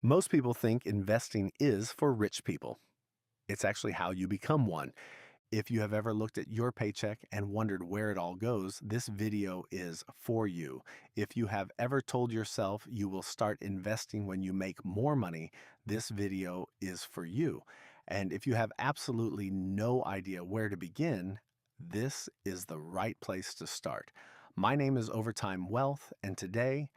Most people think investing is for rich people. It's actually how you become one. If you have ever looked at your paycheck and wondered where it all goes, this video is for you. If you have ever told yourself you will start investing when you make more money, this video is for you. And if you have absolutely no idea where to begin, this is the right place to start. My name is Overtime Wealth, and today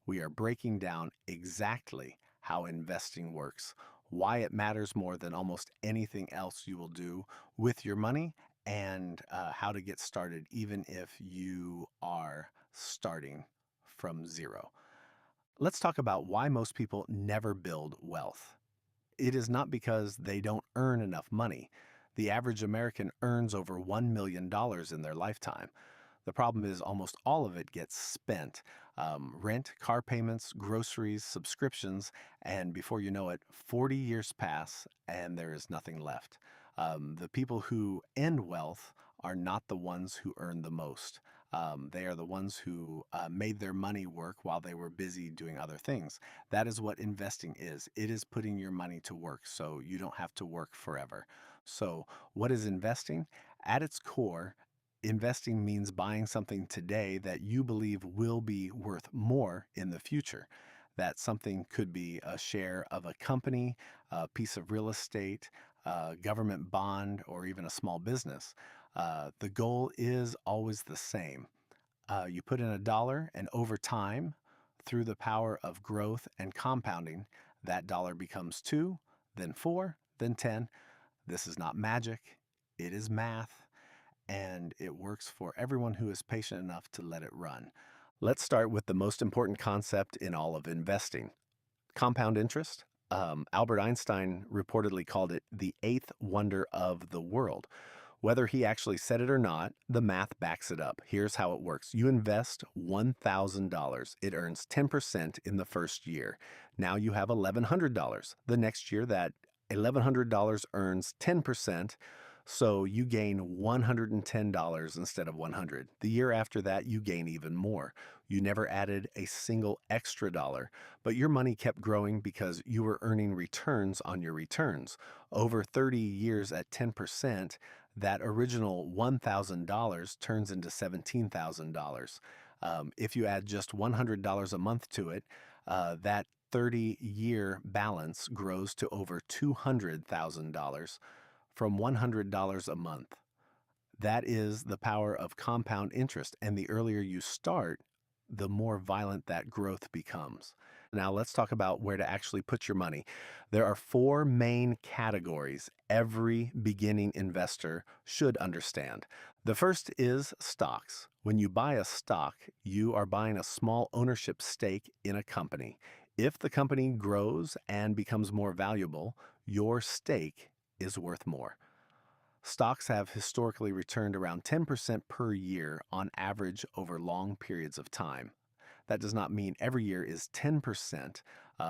we are breaking down exactly how investing works, why it matters more than almost anything else you will do with your money, and how to get started, even if you are starting from zero. Let's talk about why most people never build wealth. It is not because they don't earn enough money. The average American earns over $1 million in their lifetime. The problem is almost all of it gets spent. Rent, car payments, groceries, subscriptions, and before you know it, 40 years pass and there is nothing left. The people who end wealth are not the ones who earn the most. They are the ones who made their money work while they were busy doing other things. That is what investing is. It is putting your money to work so you don't have to work forever. So, what is investing? At its core, investing means buying something today that you believe will be worth more in the future. That something could be a share of a company, a piece of real estate, a government bond, or even a small business. The goal is always the same. You put in a dollar, and over time, through the power of growth and compounding, that dollar becomes two, then four, then 10. This is not magic, it is math, and it works for everyone who is patient enough to let it run. Let's start with the most important concept in all of investing: compound interest. Albert Einstein reportedly called it the eighth wonder of the world. Whether he actually said it or not, the math backs it up. Here's how it works. You invest $1,000. It earns 10% in the first year. Now you have $1,100. The next year, that $1,100 earns 10%. So you gain $110 instead of 100. The year after that, you gain even more. You never added a single extra dollar, but your money kept growing because you were earning returns on your returns. Over 30 years at 10%, that original $1,000 turns into $17,000. If you add just $100 a month to it, that 30-year balance grows to over $200,000 from $100 a month. That is the power of compound interest. And the earlier you start, the more violent that growth becomes. Now, let's talk about where to actually put your money. There are four main categories every beginning investor should understand. The first is stocks. When you buy a stock, you are buying a small ownership stake in a company. If the company grows and becomes more valuable, your stake is worth more. Stocks have historically returned around 10% per year on average over long periods of time. That does not mean every year is 10%.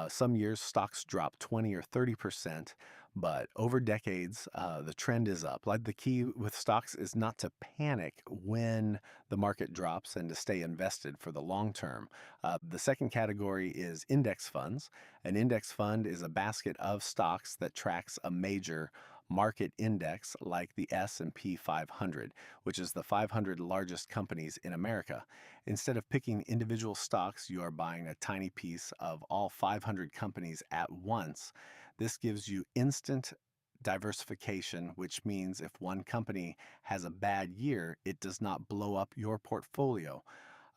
Some years stocks drop 20 or 30%, but over decades, the trend is up. Like, the key with stocks is not to panic when the market drops and to stay invested for the long term. The second category is index funds. An index fund is a basket of stocks that tracks a major market index like the S&P 500, which is the 500 largest companies in America. Instead of picking individual stocks, you are buying a tiny piece of all 500 companies at once. This gives you instant diversification, which means if one company has a bad year, it does not blow up your portfolio.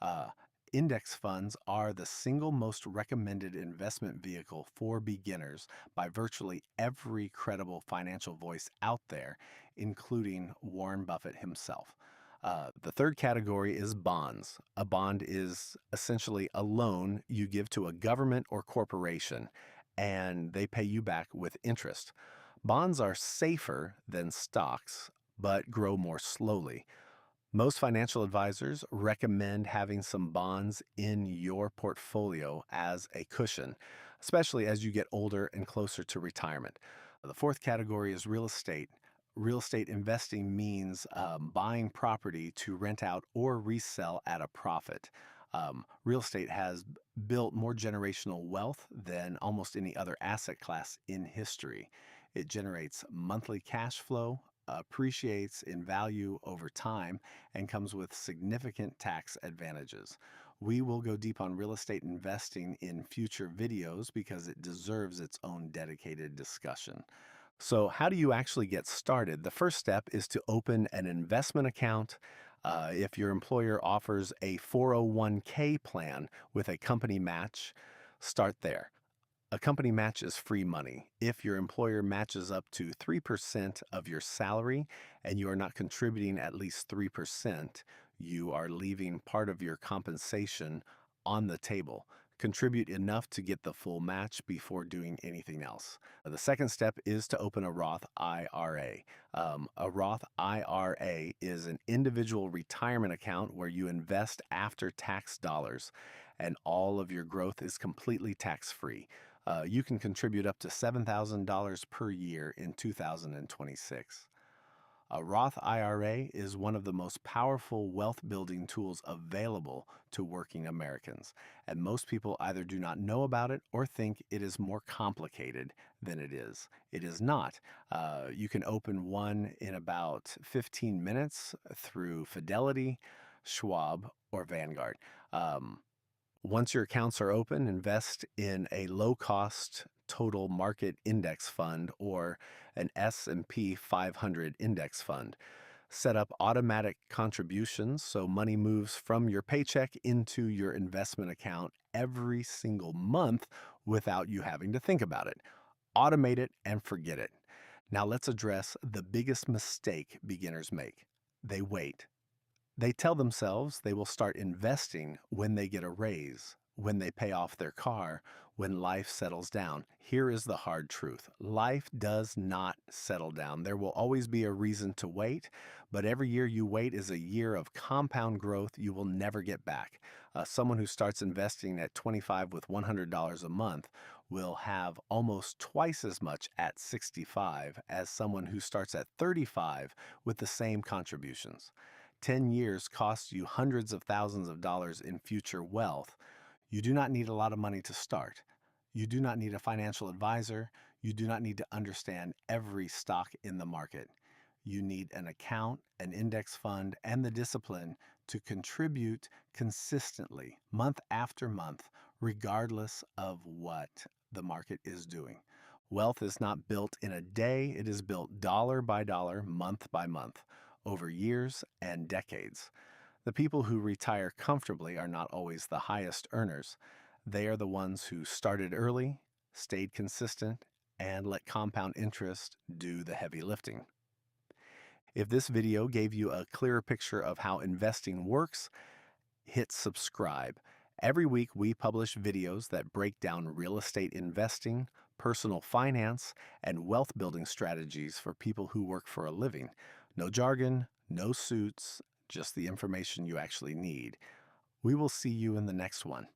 Uh, Index funds are the single most recommended investment vehicle for beginners by virtually every credible financial voice out there, including Warren Buffett himself. The third category is bonds. A bond is essentially a loan you give to a government or corporation, and they pay you back with interest. Bonds are safer than stocks, but grow more slowly. Most financial advisors recommend having some bonds in your portfolio as a cushion, especially as you get older and closer to retirement. The fourth category is real estate. Real estate investing means buying property to rent out or resell at a profit. Real estate has built more generational wealth than almost any other asset class in history. It generates monthly cash flow, appreciates in value over time, and comes with significant tax advantages. We will go deep on real estate investing in future videos because it deserves its own dedicated discussion. So, how do you actually get started? The first step is to open an investment account. If your employer offers a 401k plan with a company match, start there. A company match is free money. If your employer matches up to 3% of your salary and you are not contributing at least 3%, you are leaving part of your compensation on the table. Contribute enough to get the full match before doing anything else. The second step is to open a Roth IRA. A Roth IRA is an individual retirement account where you invest after tax dollars, and all of your growth is completely tax free. You can contribute up to $7,000 per year in 2026. A Roth IRA is one of the most powerful wealth building tools available to working Americans, and most people either do not know about it or think it is more complicated than it is. It is not. You can open one in about 15 minutes through Fidelity, Schwab, or Vanguard. Um, Once your accounts are open, invest in a low-cost total market index fund or an S&P 500 index fund. Set up automatic contributions so money moves from your paycheck into your investment account every single month without you having to think about it. Automate it and forget it. Now let's address the biggest mistake beginners make. They wait. They tell themselves they will start investing when they get a raise, when they pay off their car, when life settles down. Here is the hard truth. Life does not settle down. There will always be a reason to wait, but every year you wait is a year of compound growth you will never get back. Someone who starts investing at 25 with $100 a month will have almost twice as much at 65 as someone who starts at 35 with the same contributions. 10 years costs you hundreds of thousands of dollars in future wealth. You do not need a lot of money to start. You do not need a financial advisor. You do not need to understand every stock in the market. You need an account, an index fund, and the discipline to contribute consistently, month after month, regardless of what the market is doing. Wealth is not built in a day, it is built dollar by dollar, month by month, over years and decades. The people who retire comfortably are not always the highest earners. They are the ones who started early, stayed consistent, and let compound interest do the heavy lifting. If this video gave you a clearer picture of how investing works, hit subscribe. Every week we publish videos that break down real estate investing, personal finance, and wealth building strategies for people who work for a living. No jargon, no suits, just the information you actually need. We will see you in the next one.